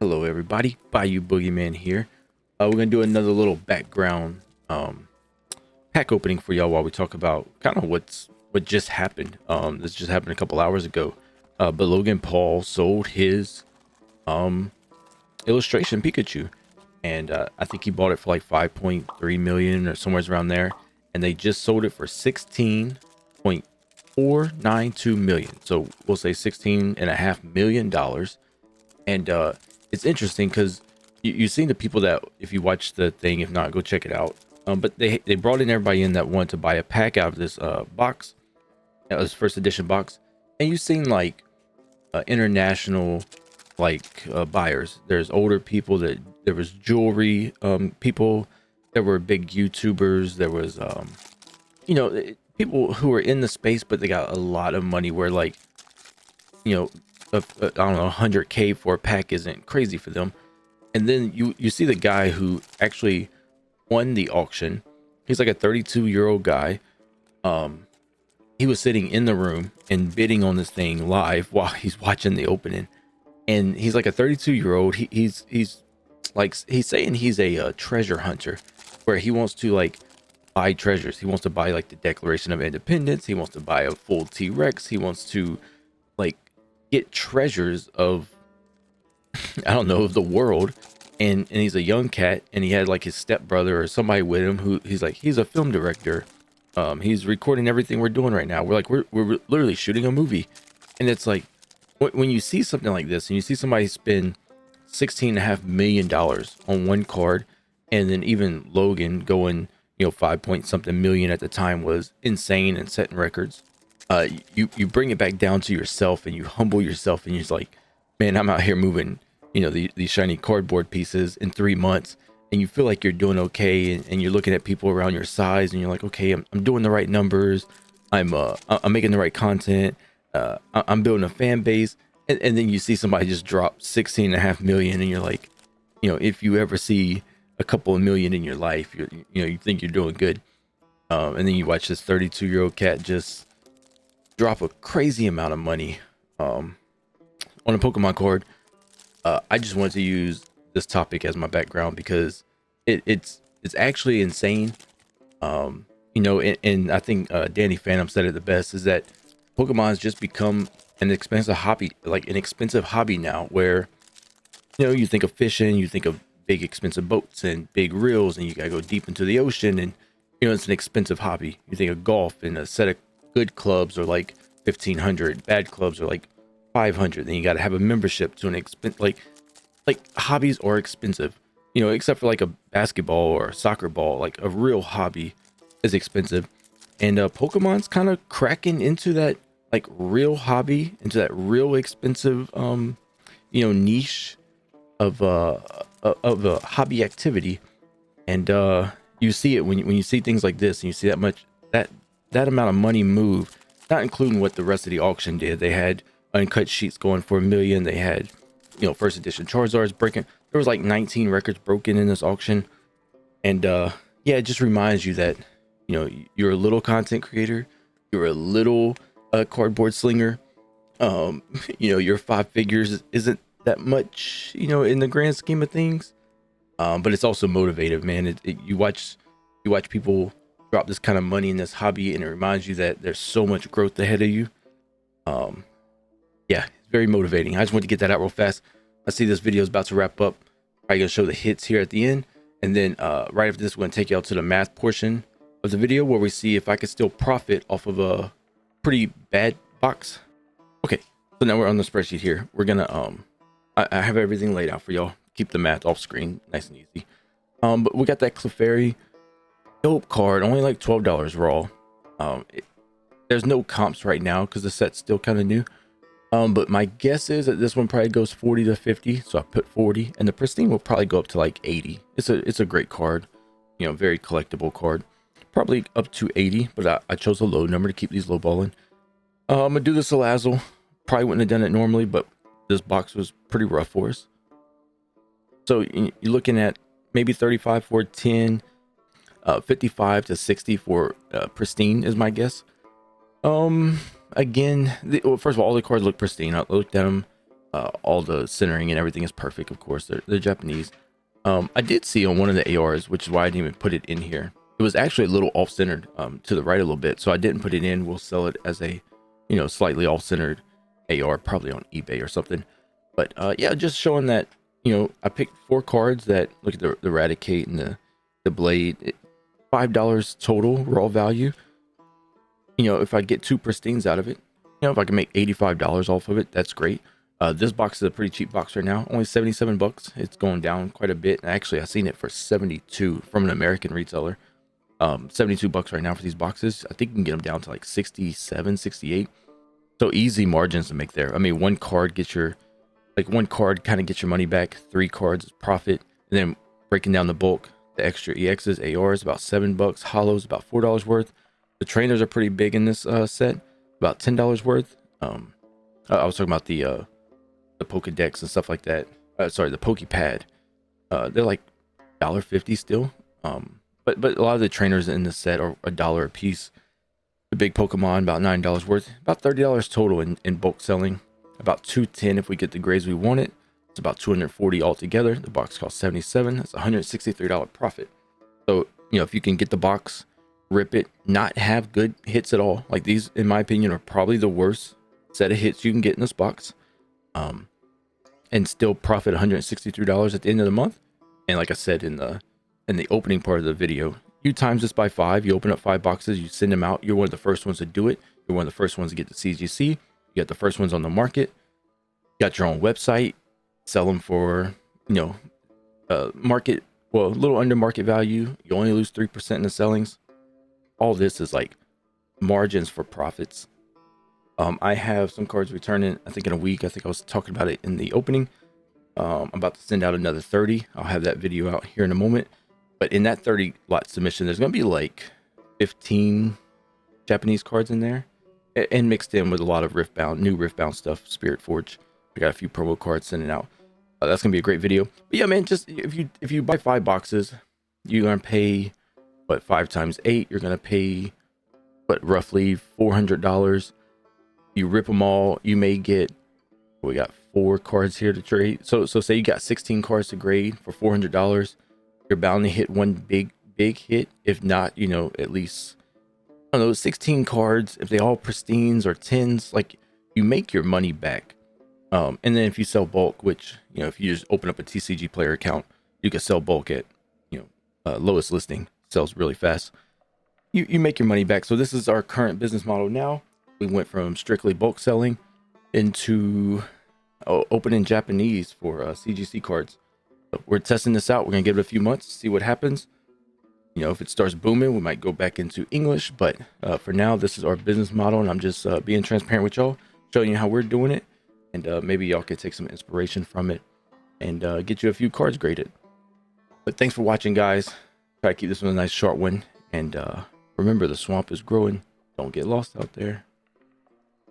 Hello everybody, Bayou Boogeyman here. We're gonna do another little background pack opening for y'all while we talk about kind of what just happened. This just happened a couple hours ago. But Logan Paul sold his illustration Pikachu, and I think he bought it for like 5.3 million or somewhere around there, and they just sold it for 16.492 million. So we'll say $16.5 million. And it's interesting because you've seen the people that, if you watch the thing, if not, go check it out. But they brought in everybody in that wanted to buy a pack out of this box, this first edition box, and you've seen like international buyers. There's older people, that there was jewelry people, there were big YouTubers, there was people who were in the space, but they got a lot of money. Where like I don't know, 100K for a pack isn't crazy for them. And then you see the guy who actually won the auction. He's like a 32-year-old guy. He was sitting in the room and bidding on this thing live while he's watching the opening. And he's like a 32-year-old. He's saying he's a treasure hunter, where he wants to like buy treasures. He wants to buy like the Declaration of Independence. He wants to buy a full T-Rex. He wants to like get treasures of I don't know, of the world. And he's a young cat, and he had like his stepbrother or somebody with him who he's a film director. He's recording everything we're doing right now. We're literally shooting a movie. And it's like when you see something like this and you see somebody spend $16.5 million on one card, and then even Logan going 5 point something million at the time was insane and setting records. You bring it back down to yourself, and you humble yourself, and you're just like, man, I'm out here moving these shiny cardboard pieces in 3 months, and you feel like you're doing okay, and you're looking at people around your size, and you're like, okay, I'm doing the right numbers, I'm making the right content, I'm building a fan base, and then you see somebody just drop 16.5 million, and you're like, if you ever see a couple of million in your life, you think you're doing good, and then you watch this 32-year-old cat just drop a crazy amount of money on a Pokemon card. I just wanted to use this topic as my background because it's actually insane. And I think Danny Phantom said it the best, is that Pokemon's just become an expensive hobby, now, where you think of fishing, you think of big expensive boats and big reels, and you gotta go deep into the ocean, and it's an expensive hobby. You think of golf, and a set of good clubs are like 1,500, bad clubs are like 500. Then you got to have a membership to an expense. Like hobbies are expensive, except for like a basketball or a soccer ball. Like a real hobby is expensive, and Pokemon's kind of cracking into that like real hobby, into that real expensive niche of a hobby activity. And you see it when you see things like this, and you see that amount of money move, not including what the rest of the auction did. They had uncut sheets going for 1 million. They had first edition Charizards breaking. There was like 19 records broken in this auction. And it just reminds you that you're a little content creator, you're a little cardboard slinger. Your 5 figures isn't that much in the grand scheme of things, but it's also motivative, man. You watch people drop this kind of money in this hobby, and it reminds you that there's so much growth ahead of you. It's very motivating. I just want to get that out real fast. I see this video is about to wrap up. Probably gonna show the hits here at the end, and then right after this, we're gonna take you out to the math portion of the video, where we see if I could still profit off of a pretty bad box. Okay, so now we're on the spreadsheet here. We're gonna I have everything laid out for y'all. Keep the math off screen, nice and easy. But we got that Clefairy dope card, only like $12 raw. There's no comps right now because the set's still kind of new. But my guess is that this one probably goes 40 to 50, so I put 40, and the pristine will probably go up to like 80. It's a great card, very collectible card, probably up to 80, but I chose a low number to keep these low balling. I'm gonna do this Salazzle. Probably wouldn't have done it normally, but this box was pretty rough for us. So you're looking at maybe 35 for 10, 55 to 60 for pristine is my guess. Again, well, first of all the cards look pristine. I looked at them. All the centering and everything is perfect. Of course, they're Japanese. I did see on one of the ARs, which is why I didn't even put it in here. It was actually a little off-centered to the right a little bit, so I didn't put it in. We'll sell it as a, slightly off-centered AR, probably on eBay or something. But yeah, just showing that, I picked 4 cards that, look at the Eradicate and the Blade. $5 total raw value. If I get 2 pristines out of it, if I can make $85 off of it, that's great. This box is a pretty cheap box right now, only 77 bucks. It's going down quite a bit. Actually, I've seen it for 72 from an American retailer. 72 bucks right now for these boxes. I think you can get them down to like 67, 68. So easy margins to make there. I mean, one card kind of gets your money back. 3 cards is profit. And then breaking down the bulk, the extra EXs, ARs, about 7 bucks. Hollows, about $4 worth. The trainers are pretty big in this set, about $10 worth. I was talking about the Pokedex and stuff like that. Sorry, the Pokepad. They're like $1.50 still. But a lot of the trainers in this set are $1 a piece. The big Pokemon, about $9 worth. About $30 total in bulk selling. About $210 if we get the grades we wanted. It's about $240 altogether. The box costs $77. That's $163 profit. So, if you can get the box, rip it, not have good hits at all. Like these, in my opinion, are probably the worst set of hits you can get in this box. And still profit $163 at the end of the month. And like I said in the opening part of the video, you times this by 5, you open up 5 boxes, you send them out. You're one of the first ones to do it. You're one of the first ones to get the CGC. You got the first ones on the market. You got your own website. Sell them for, market, well, a little under market value. You only lose 3% in the sellings. All this is like margins for profits. I have some cards returning, I think in a week. I think I was talking about it in the opening. I'm about to send out another 30. I'll have that video out here in a moment. But in that 30 lot submission, there's going to be like 15 Japanese cards in there. And mixed in with a lot of new Riftbound stuff, Spirit Forge. I got a few promo cards sending out. That's going to be a great video. But yeah, man, just if you buy 5 boxes, you're going to pay, 5 times 8, you're going to pay, roughly $400. You rip them all, you may get, we got 4 cards here to trade. So say you got 16 cards to grade for $400. You're bound to hit one big hit. If not, at least, I don't know, 16 cards, if they all pristines or 10s, like you make your money back. And then if you sell bulk, which, if you just open up a TCG player account, you can sell bulk at, lowest listing, sells really fast. You make your money back. So this is our current business model now. We went from strictly bulk selling into opening Japanese for CGC cards. So we're testing this out. We're going to give it a few months, see what happens. If it starts booming, we might go back into English. But for now, this is our business model. And I'm just being transparent with y'all, showing you how we're doing it. And maybe y'all could take some inspiration from it and get you a few cards graded. But thanks for watching, guys. Try to keep this one a nice short one. And remember, the swamp is growing. Don't get lost out there.